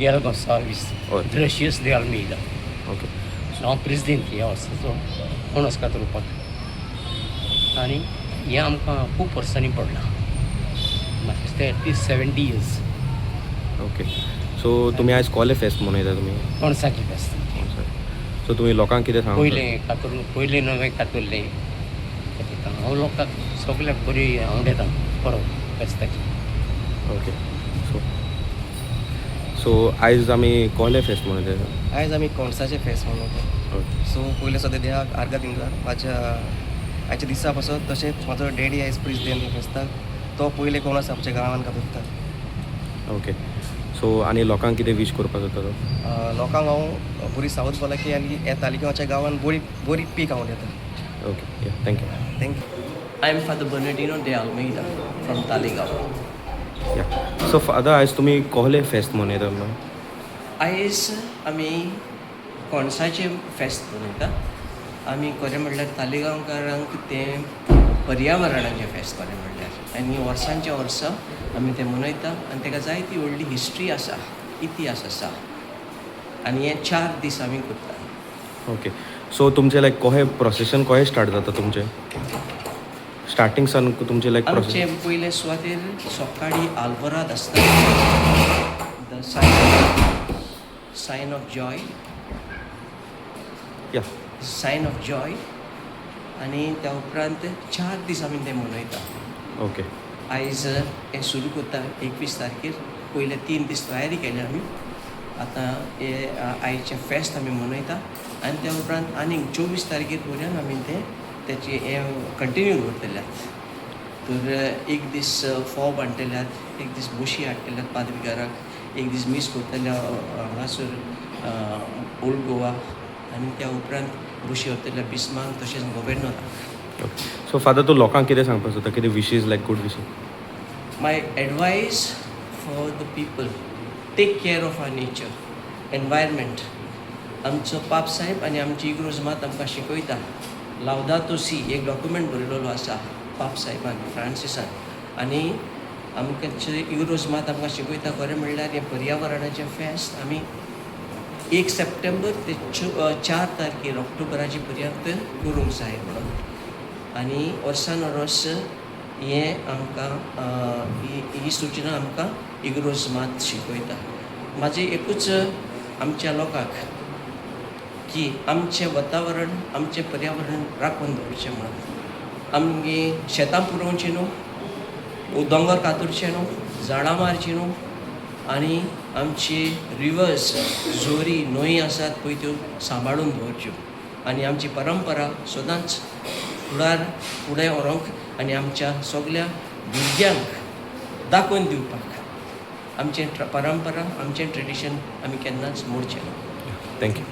Miguel Gonçalves, Oi. Drecius de Almeida. Okay हांव president ह्या वर्साचो अणस्कात रुपाक आनी हें आमकां खूब वर्सांनी पडलां. म्हाका दिसता एटलीस्ट 70 years ओके सो तुमी आयज कोले फेस्त मनयता तुमी पणसाची फेस्त. सो तुमी लोकांक कितें सांगता पयलें नवें कातुरलें हांव लोकांक सगळ्याक बरी आवडयता परब फेस्ताची. ओके सो सो आयज आमी कोले फेस्त मनयता आयज आमी कोणसाचें फेस्त मनयता. ओके सो पयलें सद्या देवाक आर्गां दिता आयच्या दिसा पासून तशेंच म्हाजो डॅडी आयज प्रेसिडेंट फेस्ताक तो पयलें कोणस आमच्या गांवांत कातरता. ओके सो आनी लोकांक कितें वीश करपाक जाता तो लोकांक हांव बरी सावध भलायकी आनी येताली की आमच्या गांवांत बरी पीक हांव येता. ओके या thank you thank you. I'm Father Bernardino de Almeida from Taligao. या सो फादर आयज तुमी कोले फेस्त मनयता आयज आमी कोणसाचें फेस्त मनयता. आमी खरें म्हणल्यार तालिगांवकारांक तें पर्यावरणाचें फेस्त खरें म्हणल्यार आनी वर्सांच्या वर्सा आमी तें मनयता आनी ताका जायती व्हडली हिस्ट्री आसा, इतिहास आसा आनी हे 4 दीस आमी करता. ओके सो तुमचें लायक कोहे प्रोसेशन कोहे स्टार्ट जाता तुमचें स्टार्टींग सान तुमचें लायक प्रोसेस आमचे पयले सुवातेर सकाळी आल्वरात आसता द सायन ऑफ जॉय या सायन ऑफ जॉय आनी त्या उपरांत 4 दीस आमी तें मनयता. ओके आयज हें सुरू करता 21 तारखेर. पयले 3 दीस तयारी केली आमी. आतां हे आयचें फेस्त आमी मनयता आनी त्या उपरांत आनीक 24 तारखेर पर्यंत आमी तेचे हे कंटिन्यू करतल्यात. तर एक दीस फोव हाडटल्यात, एक दीस बशी हाडटल्यात पाद्रीगाराक, एक दीस मीस करतले हांगासर ओल्ड गोवा आनी त्या उपरांत बशी व्हरतल्या बिस्मांक तशेंच गोबेर्नोराक. सो फादर तूं लोकांक कितें सांगपाक सोदता कितें विशीज लायक good विशीज My advice for the people, take care of our nature, environment. आमचो पाप साहेब आनी आमची इग्रोज मात आमकां शिकयता. लावदातो सी एक डॉक्युमेंट बरयलेलो आसा पाप साहेबान फ्रांसिसान आनी आमचे इग्रोज मात आमकां शिकयता खरें म्हणल्यार हें पर्यावरणाचें फेस्त आमी 1 सप्टेंबर ते 4 तारखेर ऑक्टोबराचे पर्यंत करूंक जाय म्हणून. आनी वर्सान वरोस हें आमकां ही सूचना आमकां इग्रोज मात शिकयता. म्हाजें एकूच आमच्या लोकांक की आमचें वातावरण आमचें पर्यावरण राखून दवरचें म्हणून. आमगे शेतां पुरोवचीं न्हू, दोंगर कातरचे न्हू, झाडां मारचीं न्हू आनी आमची रिवर्स झोरी न्हंय आसात पळय त्यो सांबाळून दवरच्यो आनी आमची परंपरा सदांच फुडें व्हरूंक आनी आमच्या सगल्या भुरग्यांक दाखोवन दिवपाक आमचें परंपरा आमचें ट्रेडिशन आमी केन्नाच मोडचें ना. थँक्यू